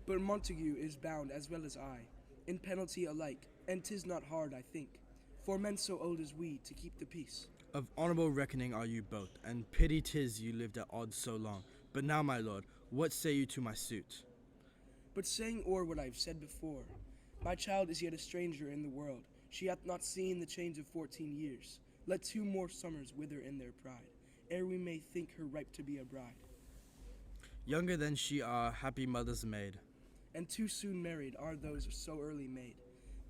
But Montague is bound as well as I, in penalty alike, and 'tis not hard, I think, for men so old as we to keep the peace. Of honourable reckoning are you both, and pity 'tis you lived at odds so long. But now, my lord, what say you to my suit? But saying o'er what I have said before, my child is yet a stranger in the world. She hath not seen the change of 14 years. Let 2 more summers wither in their pride, ere we may think her ripe to be a bride. Younger than she are happy mother's maid. And too soon married are those so early made.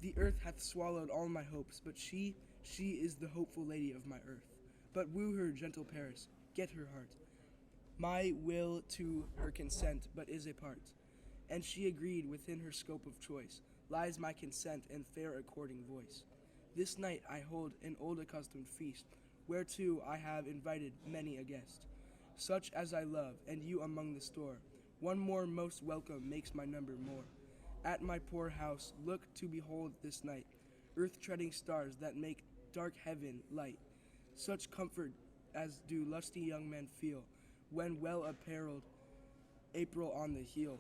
The earth hath swallowed all my hopes, but she is the hopeful lady of my earth. But woo her, gentle Paris, get her heart. My will to her consent but is a part, and she agreed within her scope of choice. Lies my consent and fair according voice. This night I hold an old accustomed feast, whereto I have invited many a guest, such as I love, and you among the store. One more most welcome makes my number more. At my poor house look to behold this night, earth-treading stars that make dark heaven light, such comfort as do lusty young men feel, when well apparelled April on the heel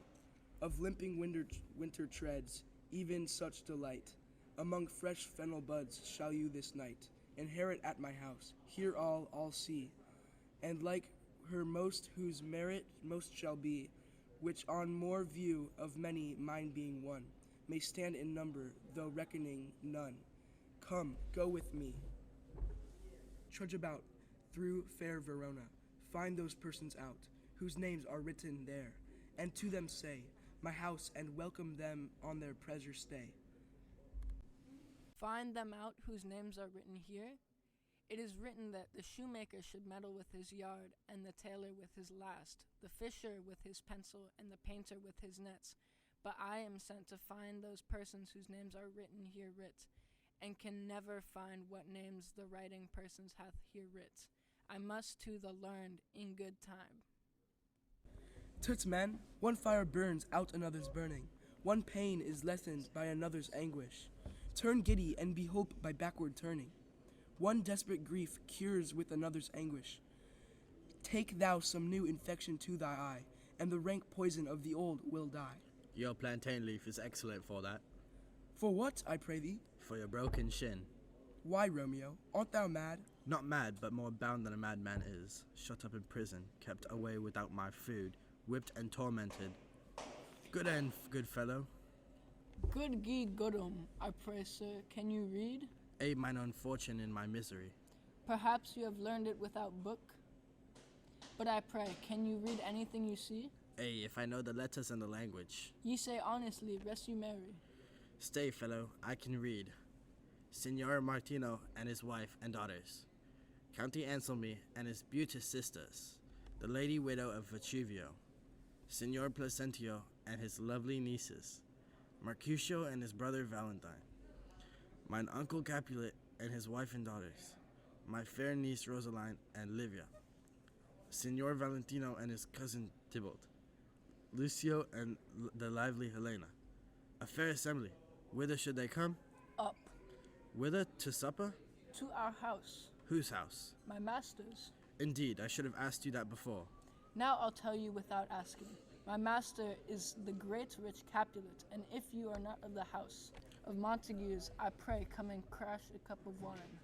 of limping winter treads, even such delight. Among fresh fennel buds shall you this night inherit at my house, here all see, and like her most whose merit most shall be, which on more view of many, mine being one, may stand in number, though reckoning none. Come, go with me. Trudge about through fair Verona, find those persons out, whose names are written there, and to them say, my house, and welcome them on their pleasure stay. Find them out whose names are written here. It is written that the shoemaker should meddle with his yard, and the tailor with his last, the fisher with his pencil, and the painter with his nets. But I am sent to find those persons whose names are written here writ, and can never find what names the writing persons hath here writ. I must to the learned in good time. Toots, man, one fire burns out another's burning. One pain is lessened by another's anguish. Turn giddy and be hope by backward turning. One desperate grief cures with another's anguish. Take thou some new infection to thy eye, and the rank poison of the old will die. Your plantain leaf is excellent for that. For what, I pray thee? For your broken shin. Why, Romeo? Art thou mad? Not mad, but more bound than a madman is. Shut up in prison, kept away without my food, whipped and tormented. Good end, good fellow. Good Guy Godum, I pray, sir, can you read? Aid mine own fortune in my misery. Perhaps you have learned it without book. But I pray, can you read anything you see? If I know the letters and the language. Ye say honestly, rest you merry. Stay, fellow, I can read. Signor Martino and his wife and daughters. County Anselmi and his beauteous sisters. The lady widow of Vesuvio. Signor Placentio and his lovely nieces. Mercutio and his brother Valentine. Mine uncle Capulet and his wife and daughters. My fair niece Rosaline and Livia. Signor Valentino and his cousin Tybalt. Lucio and the lively Helena. A fair assembly. Whither should they come? Up. Whither? To supper? To our house. Whose house? My master's. Indeed, I should have asked you that before. Now I'll tell you without asking. My master is the great rich Capulet, and if you are not of the house of Montagues, I pray come and crash a cup of wine.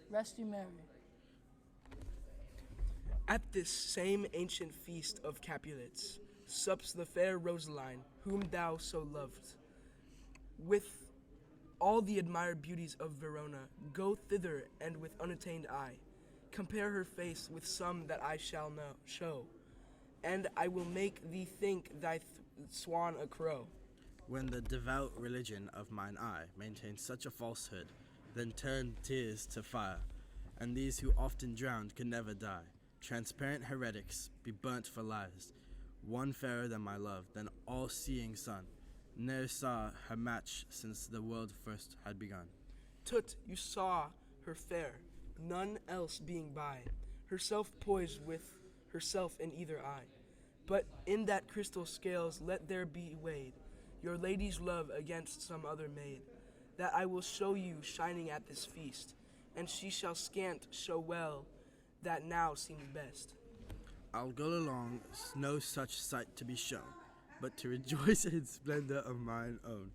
Rest you merry. At this same ancient feast of Capulets sups the fair Rosaline, whom thou so loved. With all the admired beauties of Verona, go thither and with unattained eye, compare her face with some that I shall show, and I will make thee think thy swan a crow. When the devout religion of mine eye maintains such a falsehood, then turn tears to fire, and these who often drowned could never die. Transparent heretics be burnt for lies. One fairer than my love, than all-seeing sun, ne'er saw her match since the world first had begun. Tut, you saw her fair, none else being by, herself poised with herself in either eye. But in that crystal scales let there be weighed your lady's love against some other maid, that I will show you shining at this feast, and she shall scant show well that now seems best. I'll go along, no such sight to be shown. but to rejoice in splendor of mine own.